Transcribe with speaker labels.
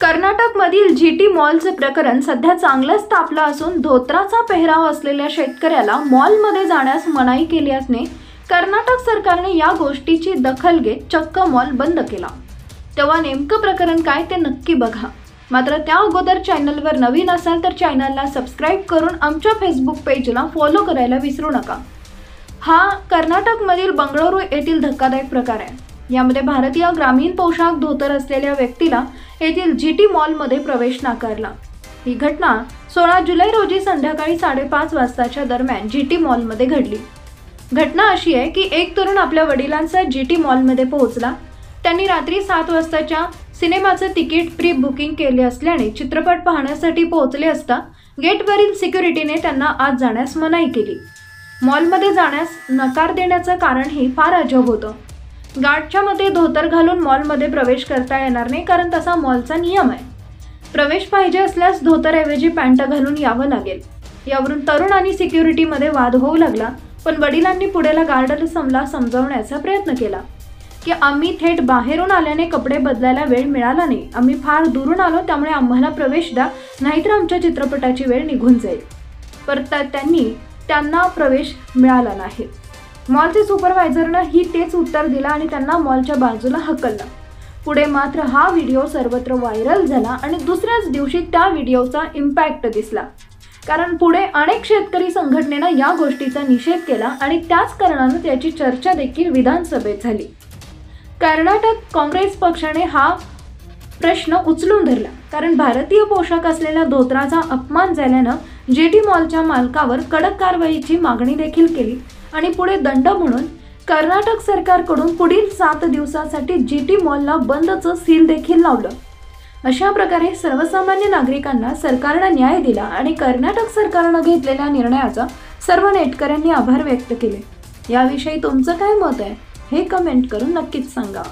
Speaker 1: कर्नाटकमधील जीटी मॉलचे प्रकरण सध्या चांगलंच तापलं असून धोत्राचा पेहराव असलेल्या शेतकऱ्याला मॉलमध्ये जाण्यास मनाई केली असणे कर्नाटक सरकारने या गोष्टीची दखल घेत चक्क मॉल बंद केला। तेव्हा नेमकं प्रकरण काय ते नक्की बघा। मात्र त्या अगोदर चॅनलवर नवीन असाल तर चॅनलला सबस्क्राइब करून आमच्या फेसबुक पेजला फॉलो करायला विसरू नका। हा कर्नाटकमधील बंगळुरू येथील धक्कादायक प्रकार आहे। यामध्ये भारतीय ग्रामीण पोशाख धोतर असलेल्या व्यक्तीला येथील जीटी मॉलमध्ये प्रवेश नाकारला। ही घटना 16 जुलै रोजी संध्याकाळी 5:30 वाजताच्या दरम्यान जीटी मॉलमध्ये घडली। घटना अशी आहे की एक तरुण आपल्या वडिलांसह जीटी मॉलमध्ये पोहोचला। त्यांनी रात्री 7 वाजताच्या सिनेमाचं तिकीट प्री बुकिंग केले असल्याने चित्रपट पाहण्यासाठी पोहोचले असता गेटवरील सिक्युरिटीने त्यांना आत जाण्यास मनाई केली। मॉलमध्ये जाण्यास नकार देण्याचं कारणही फार अजब होतं। गार्डच्या मते धोतर घालून मॉलमध्ये प्रवेश करता येणार नाही, कारण तसा मॉलचा नियम आहे। प्रवेश पाहिजे असल्यास धोतरऐवजी पॅन्ट घालून यावं लागेल। यावरून तरुण आणि सिक्युरिटीमध्ये वाद होऊ लागला, पण वडिलांनी पुढेला गार्डला समजावण्याचा प्रयत्न केला की आम्ही थेट बाहेरून आल्याने कपडे बदलायला वेळ मिळाला नाही, आम्ही फार दुरून आलो, त्यामुळे आम्हाला प्रवेश द्या, नाहीतर आमच्या चित्रपटाची वेळ निघून जाईल। परत त्यांना प्रवेश मिळाला नाही। मॉलचे सुपरवायझरनं ही तेच उत्तर दिलं आणि त्यांना मॉलच्या बाजूला हकललं। पुढे मात्र हा व्हिडिओ सर्वत्र व्हायरल झाला आणि दुसऱ्याच दिवशी त्या व्हिडिओचा इम्पॅक्ट दिसला, कारण पुढे अनेक शेतकरी संघटनेनं या गोष्टीचा निषेध केला आणि त्याच कारणानं त्याची चर्चा देखील विधानसभेत झाली। कर्नाटक काँग्रेस पक्षाने हा प्रश्न उचलून धरला, कारण भारतीय पोशाख असलेल्या धोत्राचा अपमान झाल्यानं जीटी मॉलच्या मालकावर कडक कारवाईची मागणी देखील केली आणि पुढे दंड म्हणून कर्नाटक सरकारकडून पुढील 7 दिवसांसाठी जीटी मॉलला बंदचं सील देखील लावलं। अशा प्रकारे सर्वसामान्य नागरिकांना सरकारनं न्याय दिला आणि कर्नाटक सरकारनं घेतलेल्या निर्णयाचा सर्व नेटकऱ्यांनी आभार व्यक्त केले। याविषयी तुमचं काय मत आहे हे कमेंट करून नक्कीच सांगा।